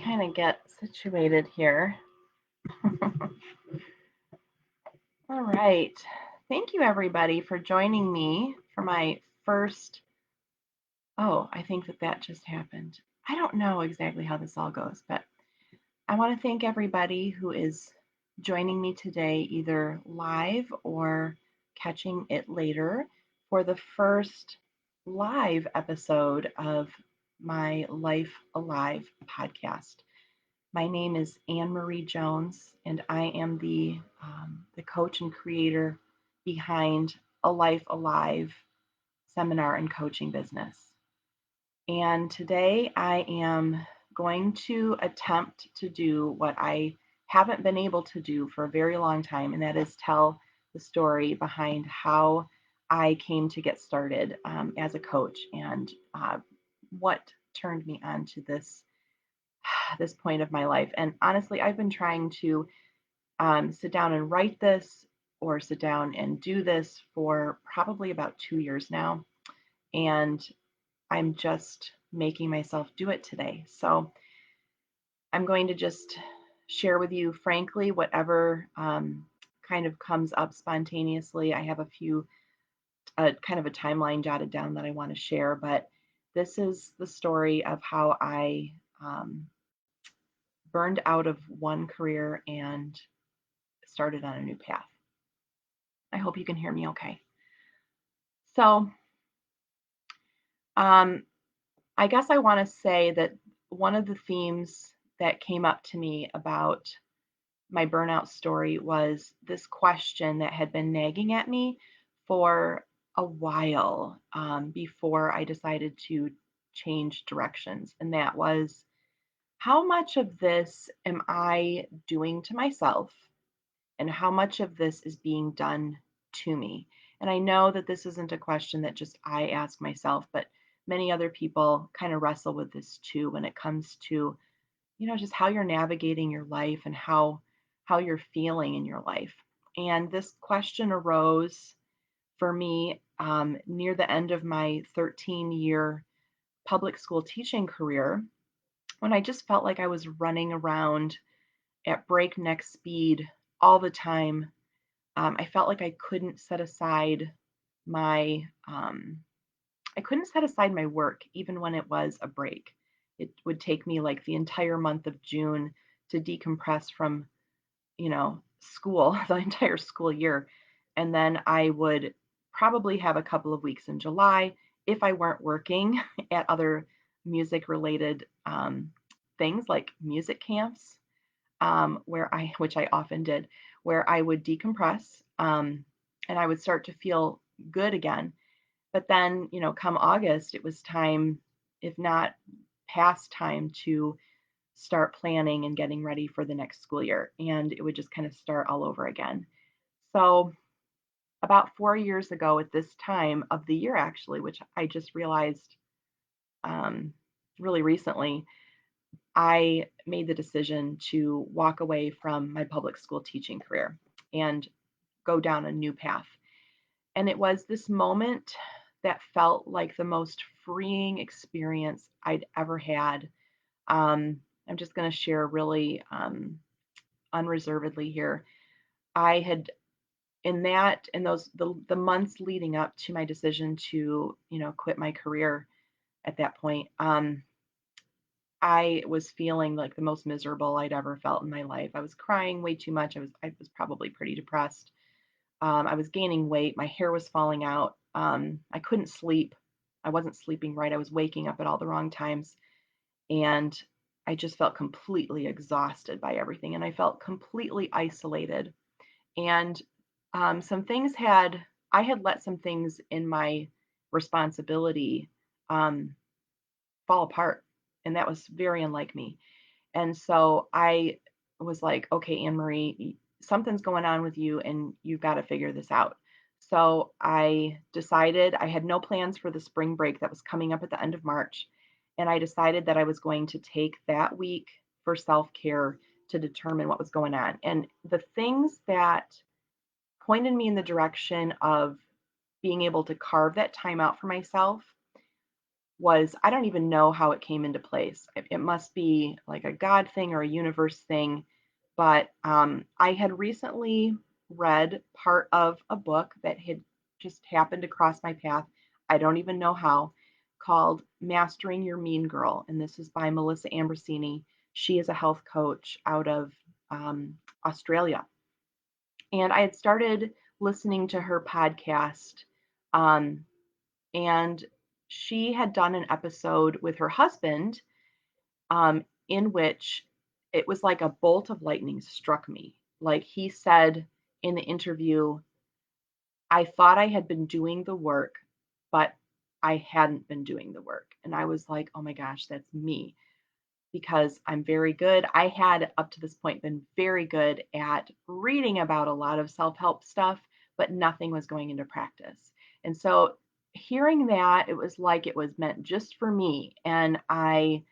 kind of get situated here. All right. Thank you, everybody, for joining me for my first. Oh, I think that just happened. I don't know exactly how this all goes, but I want to thank everybody who is joining me today, either live or catching it later, for the first live episode of my Life Alive podcast. My name is Anne Marie Jones, and I am the coach and creator behind A Life Alive seminar and coaching business. And today I am going to attempt to do what I haven't been able to do for a very long time, and that is tell the story behind how I came to get started as a coach and what turned me on to this point of my life. And honestly, I've been trying to sit down and write this or sit down and do this for probably about 2 years now. And I'm just making myself do it today. So I'm going to just share with you, frankly, whatever kind of comes up spontaneously. I have a few, kind of a timeline jotted down that I want to share, but this is the story of how I burned out of one career and started on a new path. I hope you can hear me okay. So, I guess I want to say that one of the themes that came up to me about my burnout story was this question that had been nagging at me for a while before I decided to change directions. And that was, how much of this am I doing to myself? And how much of this is being done to me? And I know that this isn't a question that just I ask myself, but many other people kind of wrestle with this too when it comes to, just how you're navigating your life and how you're feeling in your life. And this question arose for me near the end of my 13-year public school teaching career, when I just felt like I was running around at breakneck speed all the time. I felt like my I couldn't set aside my work even when it was a break. It would take me like the entire month of June to decompress from, school, the entire school year. And then I would probably have a couple of weeks in July if I weren't working at other music related things like music camps, which I often did, where I would decompress and I would start to feel good again. But then, come August, it was time, if not past time, to start planning and getting ready for the next school year. And it would just kind of start all over again. So, about 4 years ago at this time of the year, actually, which I just realized um, really recently, I made the decision to walk away from my public school teaching career and go down a new path. And it was this moment that felt like the most freeing experience I'd ever had. I'm just going to share really unreservedly here. I had in those the months leading up to my decision to quit my career at that point. I was feeling like the most miserable I'd ever felt in my life. I was crying way too much. I was probably pretty depressed. I was gaining weight. My hair was falling out. I couldn't sleep. I wasn't sleeping right. I was waking up at all the wrong times. And I just felt completely exhausted by everything. And I felt completely isolated. And I had let some things in my responsibility um, fall apart. And that was very unlike me. And so I was like, okay, Anne Marie, something's going on with you and you've got to figure this out. So I decided I had no plans for the spring break that was coming up at the end of March. And I decided that I was going to take that week for self care to determine what was going on. And the things that pointed me in the direction of being able to carve that time out for myself was I don't even know how it came into place. It must be like a God thing or a universe thing. But I had recently read part of a book that had just happened to cross my path. I don't even know how, called Mastering Your Mean Girl. And this is by Melissa Ambrosini. She is a health coach out of Australia. And I had started listening to her podcast. Um, and she had done an episode with her husband in which it was like a bolt of lightning struck me. Like he said in the interview, I thought I had been doing the work, but I hadn't been doing the work. And I was like, oh my gosh, that's me because I'm very good. I had up to this point been very good at reading about a lot of self help stuff, but nothing was going into practice. And so hearing that, it was like it was meant just for me. And I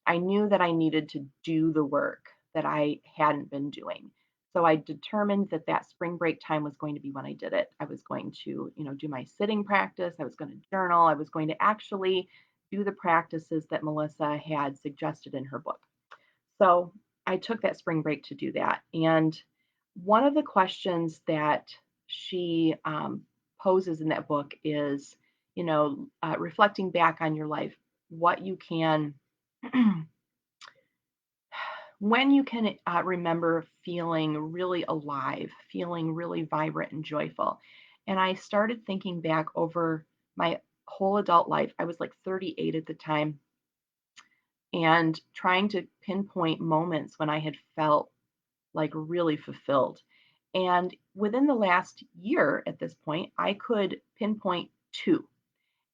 knew that I needed to do the work that I hadn't been doing. So I determined that that spring break time was going to be when I did it. I was going to, do my sitting practice. I was going to journal. I was going to actually do the practices that Melissa had suggested in her book. So I took that spring break to do that. And one of the questions that she poses in that book is, reflecting back on your life, what you can when you can remember feeling really alive, feeling really vibrant and joyful. And I started thinking back over my whole adult life. I was like 38 at the time and trying to pinpoint moments when I had felt like really fulfilled. And within the last year at this point, I could pinpoint two.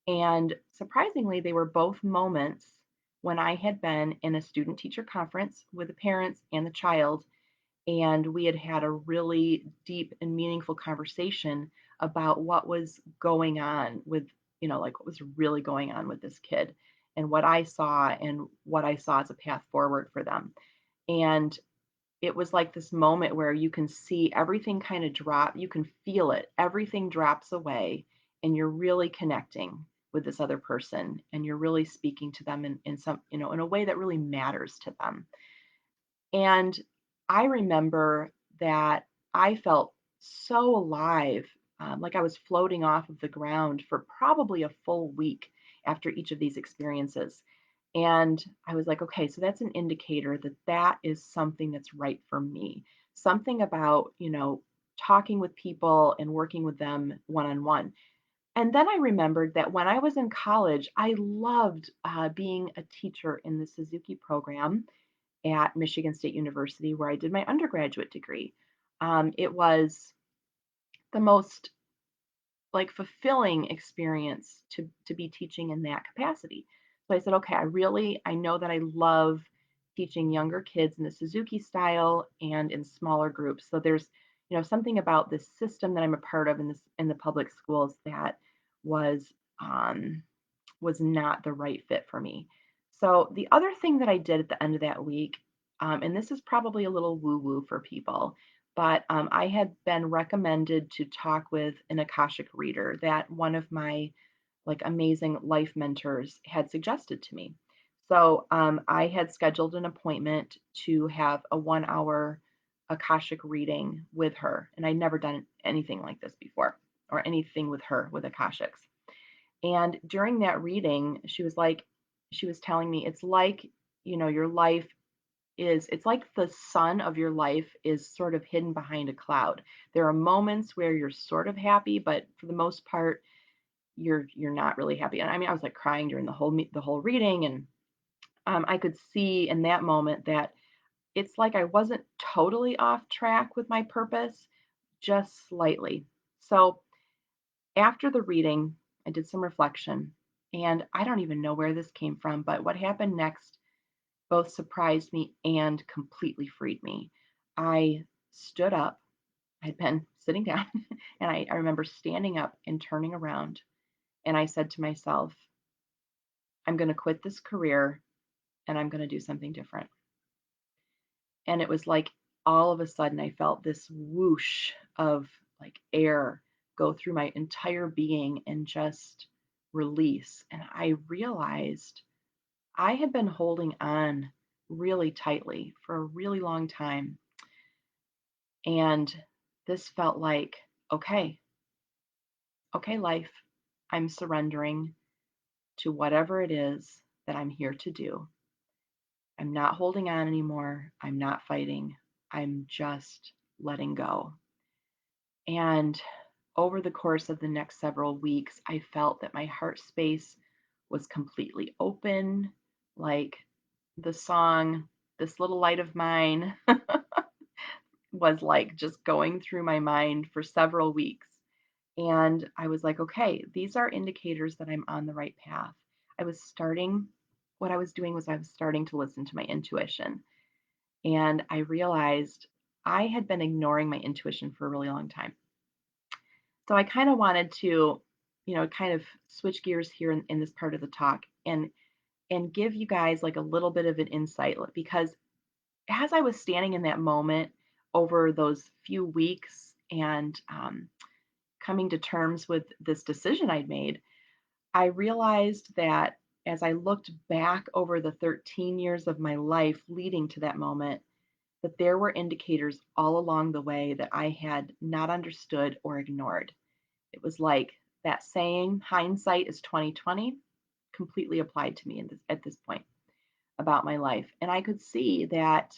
And surprisingly, they were both moments when I had been in a student teacher conference with the parents and the child, and we had had a really deep and meaningful conversation about what was going on with, like what was really going on with this kid and what I saw and what I saw as a path forward for them. And it was like this moment where you can see everything kind of drop, you can feel it, everything drops away, and you're really connecting with this other person and you're really speaking to them in some, in a way that really matters to them. And I remember that I felt so alive, like I was floating off of the ground for probably a full week after each of these experiences. And I was like, okay, so that's an indicator that that is something that's right for me. Something about, talking with people and working with them one on one. And then I remembered that when I was in college, I loved being a teacher in the Suzuki program at Michigan State University, where I did my undergraduate degree. It was the most like fulfilling experience to be teaching in that capacity. So I said, okay, I know that I love teaching younger kids in the Suzuki style and in smaller groups. So there's, something about this system that I'm a part of in the public schools that was um, was not the right fit for me. So the other thing that I did at the end of that week, and this is probably a little woo-woo for people, but I had been recommended to talk with an Akashic reader that one of my like amazing life mentors had suggested to me. So I had scheduled an appointment to have a 1 hour Akashic reading with her, and I'd never done anything like this before or anything with her with Akashics. And during that reading, she was telling me it's like, your life it's like the sun of your life is sort of hidden behind a cloud. There are moments where you're sort of happy, but for the most part, you're not really happy. And I mean, I was like crying during the whole reading, and I could see in that moment that it's like I wasn't totally off track with my purpose, just slightly. So after the reading, I did some reflection, and I don't even know where this came from, but what happened next both surprised me and completely freed me. I stood up, I had been sitting down, and I remember standing up and turning around, and I said to myself, I'm going to quit this career and I'm going to do something different. And it was like all of a sudden I felt this whoosh of like air go through my entire being and just release. And I realized I had been holding on really tightly for a really long time. And this felt like, okay, okay, life, I'm surrendering to whatever it is that I'm here to do. I'm not holding on anymore. I'm not fighting. I'm just letting go. And over the course of the next several weeks, I felt that my heart space was completely open. Like the song, This Little Light of Mine, was like just going through my mind for several weeks. And I was like, okay, these are indicators that I'm on the right path. I was starting, what I was doing was I was starting to listen to my intuition. And I realized I had been ignoring my intuition for a really long time. So I kind of wanted to, kind of switch gears here in this part of the talk and give you guys like a little bit of an insight because as I was standing in that moment over those few weeks and coming to terms with this decision I'd made, I realized that as I looked back over the 13 years of my life leading to that moment, that there were indicators all along the way that I had not understood or ignored. It was like that saying, hindsight is 2020, completely applied to me at this point about my life. And I could see that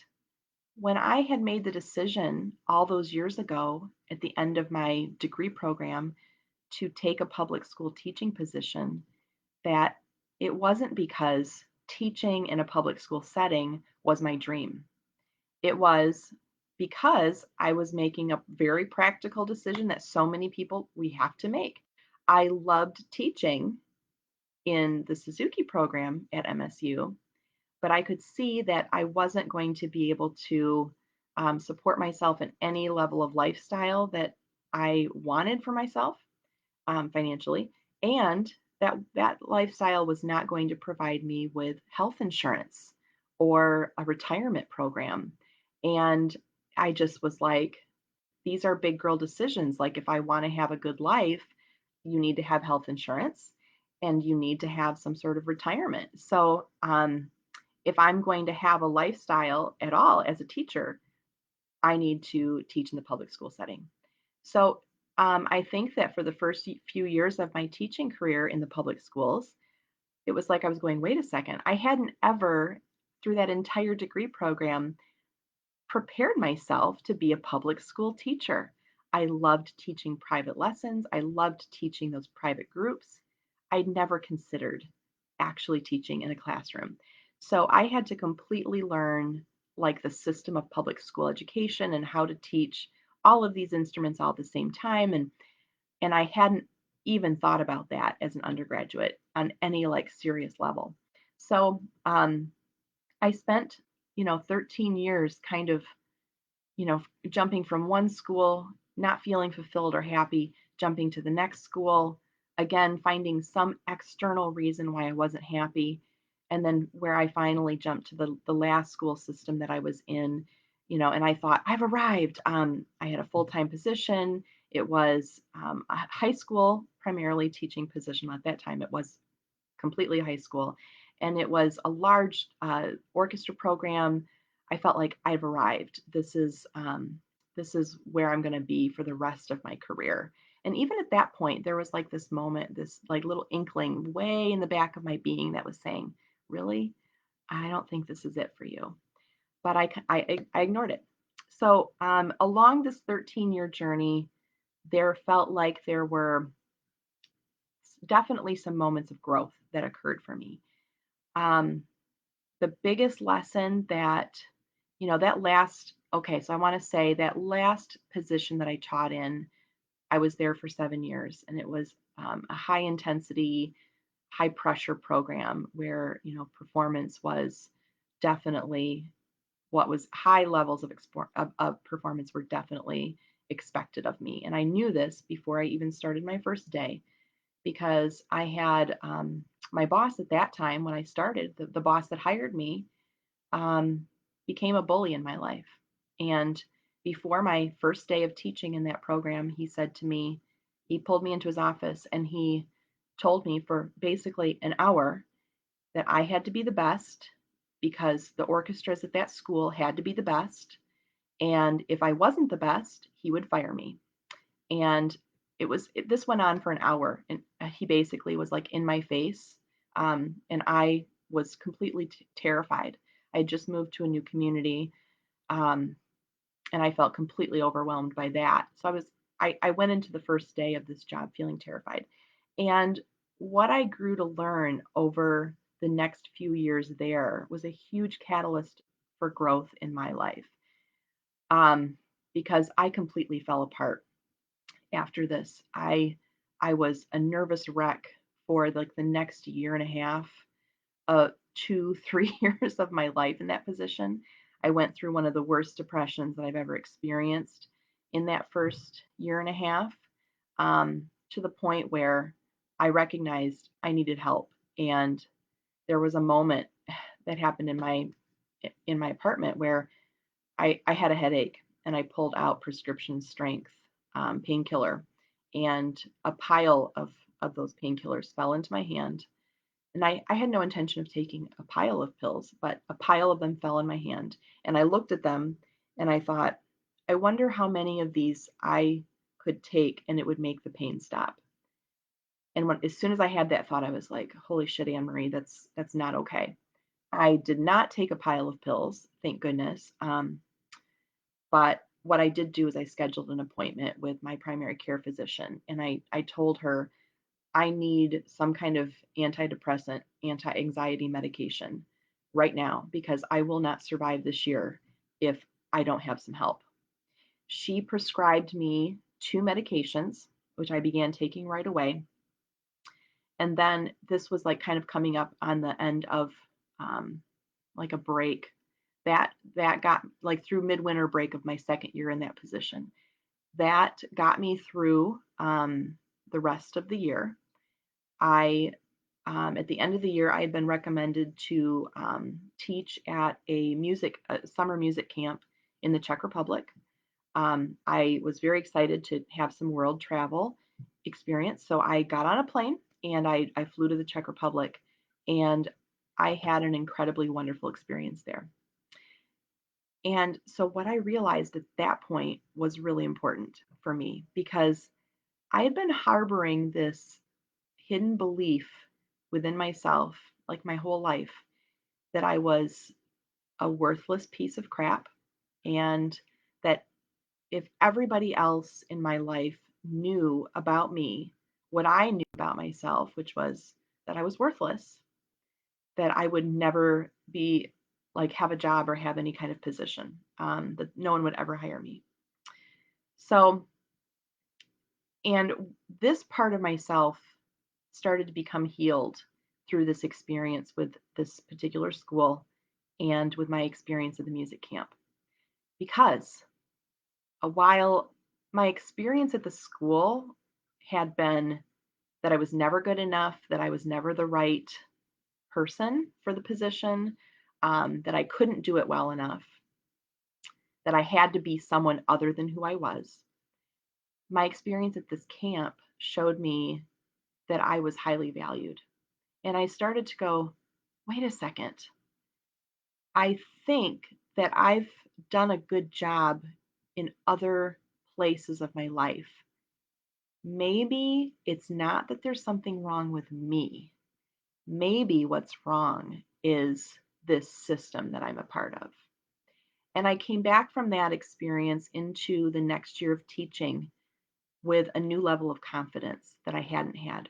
when I had made the decision all those years ago at the end of my degree program to take a public school teaching position, that it wasn't because teaching in a public school setting was my dream. It was because I was making a very practical decision that so many people we have to make. I loved teaching in the Suzuki program at MSU, but I could see that I wasn't going to be able to support myself in any level of lifestyle that I wanted for myself financially, and that lifestyle was not going to provide me with health insurance or a retirement program. And I just was like, these are big girl decisions. Like, if I want to have a good life, you need to have health insurance and you need to have some sort of retirement. So, if I'm going to have a lifestyle at all as a teacher, I need to teach in the public school setting. So, I think that for the first few years of my teaching career in the public schools, it was like I was going, wait a second, I hadn't ever, through that entire degree program, prepared myself to be a public school teacher. I loved teaching private lessons. I loved teaching those private groups. I'd never considered actually teaching in a classroom. So I had to completely learn like the system of public school education and how to teach all of these instruments all at the same time. And I hadn't even thought about that as an undergraduate on any like serious level. So I spent, 13 years kind of jumping from one school, not feeling fulfilled or happy, jumping to the next school, again, finding some external reason why I wasn't happy. And then where I finally jumped to the last school system that I was in, and I thought, I've arrived. I had a full time position. It was a high school, primarily teaching position. At that time, it was completely high school. And it was a large orchestra program. I felt like I've arrived. This is where I'm going to be for the rest of my career. And even at that point, there was like this moment, this like little inkling way in the back of my being that was saying, "Really, I don't think this is it for you." But I ignored it. So along this 13-year journey, there felt like there were definitely some moments of growth that occurred for me. Um, the biggest lesson that, that last, okay, so I want to say that last position that I taught in, I was there for 7 years and it was a high intensity, high pressure program where, performance was definitely what was high levels of performance were definitely expected of me. And I knew this before I even started my first day because I had my boss at that time when I started, the boss that hired me, um, became a bully in my life. And before my first day of teaching in that program, he said to me, he pulled me into his office and he told me for basically an hour that I had to be the best because the orchestras at that school had to be the best. And if I wasn't the best, he would fire me. And this went on for an hour. And he basically was like in my face. And I was completely terrified. I had just moved to a new community. Um, and I felt completely overwhelmed by that. So I went into the first day of this job feeling terrified. And what I grew to learn over the next few years there was a huge catalyst for growth in my life. Um, because I completely fell apart after this. I was a nervous wreck for like the next year and a half, 2, 3 years of my life in that position. I went through one of the worst depressions that I've ever experienced in that first year and a half, to the point where I recognized I needed help. And there was a moment that happened in my apartment where I had a headache and I pulled out prescription strength painkiller, and a pile of those painkillers fell into my hand. And I had no intention of taking a pile of pills, but a pile of them fell in my hand. And I looked at them and I thought, I wonder how many of these I could take and it would make the pain stop. And as soon as I had that thought, I was like, holy shit, Anne Marie, that's not okay. I did not take a pile of pills, thank goodness. But what I did do is I scheduled an appointment with my primary care physician, and I told her I need some kind of antidepressant, anti-anxiety medication right now because I will not survive this year if I don't have some help. She prescribed me 2 medications, which I began taking right away. And then this was like kind of coming up on the end of um, like a break that got like through midwinter break of my second year in that position. That got me through the rest of the year. I At the end of the year, I had been recommended to teach at a summer music camp in the Czech Republic. I was very excited to have some world travel experience, so I got on a plane and I flew to the Czech Republic, and I had an incredibly wonderful experience there. And so, what I realized at that point was really important for me because I had been harboring this hidden belief within myself, like my whole life, that I was a worthless piece of crap, and that if everybody else in my life knew about me what I knew about myself, which was that I was worthless, that I would never be like have a job or have any kind of position, that no one would ever hire me. So, and this part of myself started to become healed through this experience with this particular school and with my experience at the music camp. Because while my experience at the school had been that I was never good enough, that I was never the right person for the position, that I couldn't do it well enough, that I had to be someone other than who I was. My experience at this camp showed me that I was highly valued. And I started to go, wait a second. I think that I've done a good job in other places of my life. Maybe it's not that there's something wrong with me. Maybe what's wrong is this system that I'm a part of. And I came back from that experience into the next year of teaching with a new level of confidence that I hadn't had.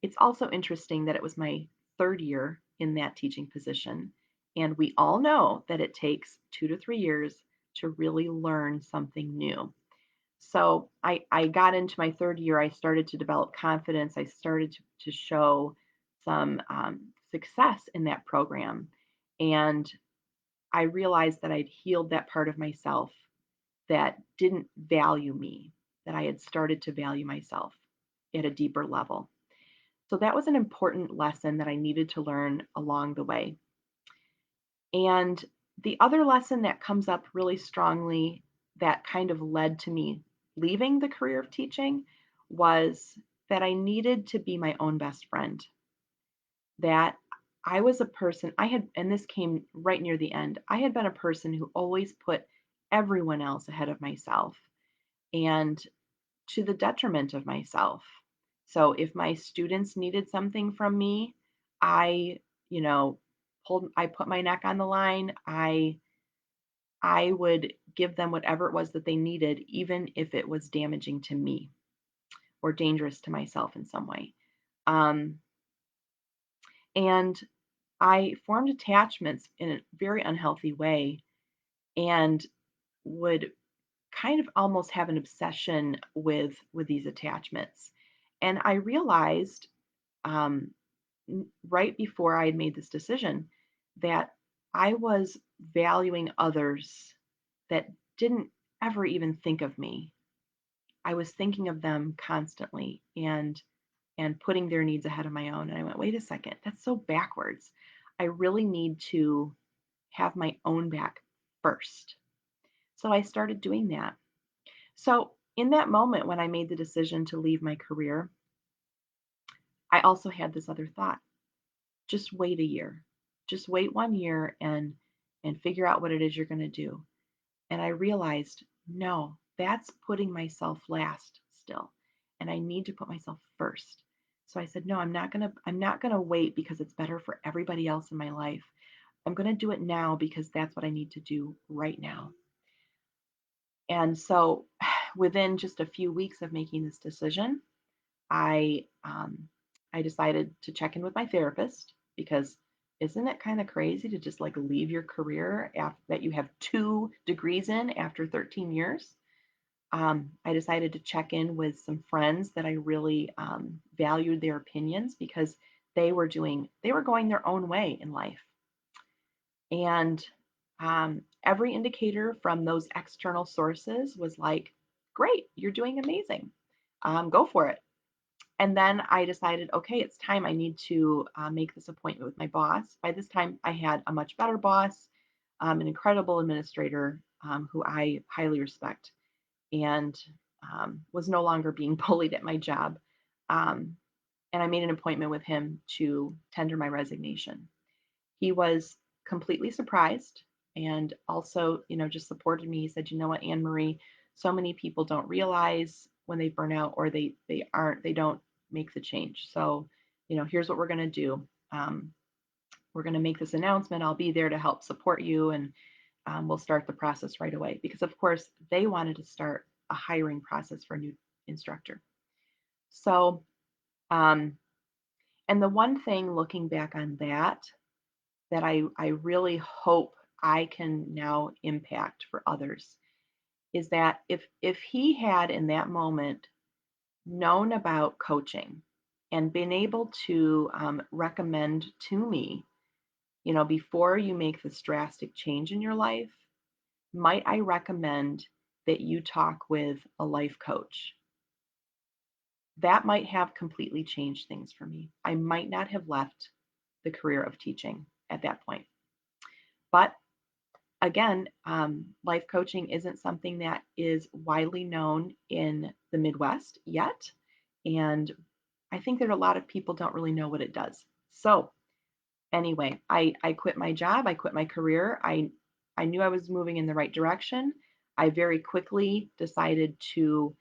It's also interesting that it was my third year in that teaching position. And we all know that it takes 2 to 3 years to really learn something new. So I got into my third year. I started to develop confidence. I started to show some success in that program. And I realized that I'd healed that part of myself that didn't value me, that I had started to value myself at a deeper level. So that was an important lesson that I needed to learn along the way. And the other lesson that comes up really strongly that kind of led to me leaving the career of teaching was that I needed to be my own best friend, that I was a person, and this came right near the end, I had been a person who always put everyone else ahead of myself and to the detriment of myself. So if my students needed something from me, I, you know, I put my neck on the line. I would give them whatever it was that they needed, even if it was damaging to me or dangerous to myself in some way. Um, and I formed attachments in a very unhealthy way and would kind of almost have an obsession with these attachments. And I realized um, right before I had made this decision that I was valuing others that didn't ever even think of me. I was thinking of them constantly and putting their needs ahead of my own. And I went, wait a second, that's so backwards. I really need to have my own back first. So I started doing that. So in that moment when I made the decision to leave my career, I also had this other thought. Just wait a year. Just wait 1 year and figure out what it is you're going to do. And I realized, no, that's putting myself last still. And I need to put myself first. So I said, no, I'm not going to wait because it's better for everybody else in my life. I'm going to do it now because that's what I need to do right now. And so within just a few weeks of making this decision, I I decided to check in with my therapist because isn't it kind of crazy to just like leave your career after that you have 2 degrees in after 13 years? I decided to check in with some friends that I really valued their opinions because they were going their own way in life. And every indicator from those external sources was like, great, you're doing amazing. Go for it. And then I decided, okay, it's time. I need to make this appointment with my boss. By this time, I had a much better boss, an incredible administrator who I highly respect, and was no longer being bullied at my job. Um, and I made an appointment with him to tender my resignation. He was completely surprised and also, just supported me. He said, "You know what, Anne Marie, so many people don't realize when they burn out or they don't make the change. So, here's what we're going to do. We're going to make this announcement. I'll be there to help support you and we'll start the process right away." Because, of course, they wanted to start a hiring process for a new instructor. So, um, and the one thing looking back on that I really hope I can now impact for others is that if he had in that moment known about coaching and been able to recommend to me, before you make this drastic change in your life, might I recommend that you talk with a life coach? That might have completely changed things for me. I might not have left the career of teaching at that point. But again, life coaching isn't something that is widely known in the Midwest yet. And I think that a lot of people don't really know what it does. So, anyway, I quit my job, I quit my career. I knew I was moving in the right direction. I very quickly decided to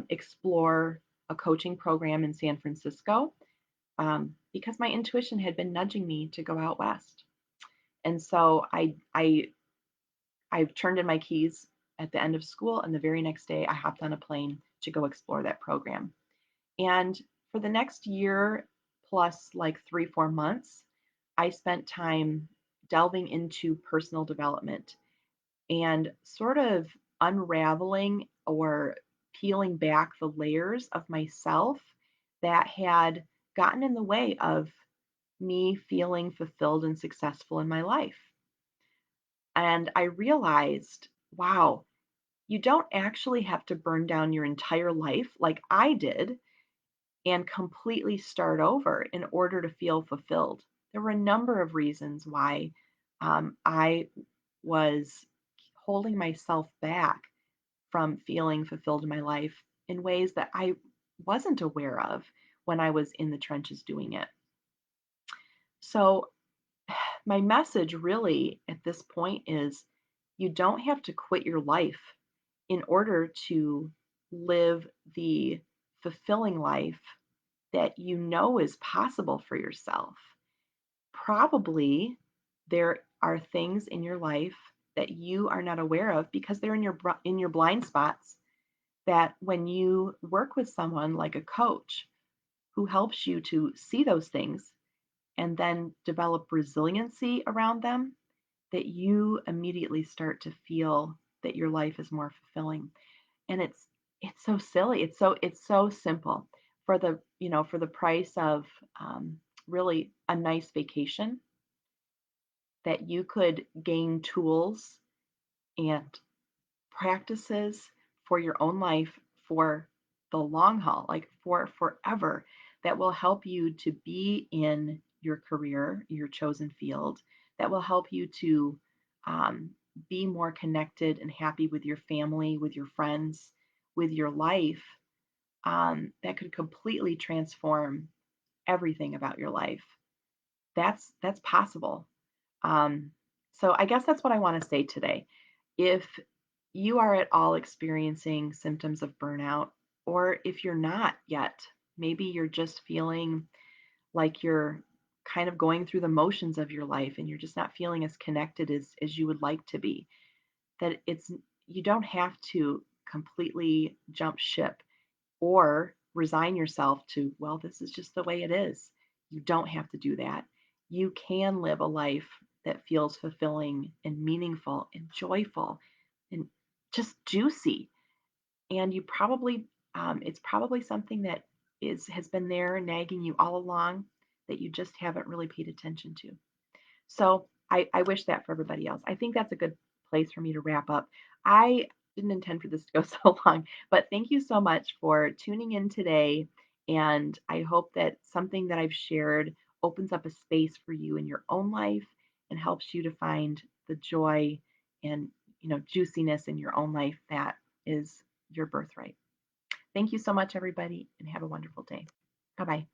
explore a coaching program in San Francisco because my intuition had been nudging me to go out west. And so I turned in my keys at the end of school, and the very next day, I hopped on a plane to go explore that program. And for the next year plus like 3, 4 months, I spent time delving into personal development and sort of unraveling or peeling back the layers of myself that had gotten in the way of me feeling fulfilled and successful in my life. And I realized, wow, you don't actually have to burn down your entire life like I did and completely start over in order to feel fulfilled. There were a number of reasons why I was holding myself back from feeling fulfilled in my life in ways that wasn't aware of when I was in the trenches doing it. So, my message really at this point is you don't have to quit your life in order to live the fulfilling life that you know is possible for yourself. Probably there are things in your life that you are not aware of because they're in in your blind spots, that when you work with someone like a coach who helps you to see those things and then develop resiliency around them, that you immediately start to feel that your life is more fulfilling. And it's so silly. It's so simple. For the, for the price of really a nice vacation, that you could gain tools and practices for your own life for the long haul, like for forever, that will help you to be in your career, your chosen field, that will help you to um, be more connected and happy with your family, with your friends, with your life, that could completely transform everything about your life. That's possible. Um, so I guess that's what I want to say today. If you are at all experiencing symptoms of burnout, or if you're not yet, maybe you're just feeling like you're kind of going through the motions of your life and you're just not feeling as connected as you would like to be, that it's you don't have to completely jump ship or resign yourself to, well, this is just the way it is. You don't have to do that. You can live a life that feels fulfilling and meaningful and joyful and just juicy. And you probably, it's probably something that has been there nagging you all along that you just haven't really paid attention to. So I wish that for everybody else. I think that's a good place for me to wrap up. I didn't intend for this to go so long, but thank you so much for tuning in today. And I hope that something that I've shared opens up a space for you in your own life and helps you to find the joy and, juiciness in your own life that is your birthright. Thank you so much, everybody, and have a wonderful day. Bye bye.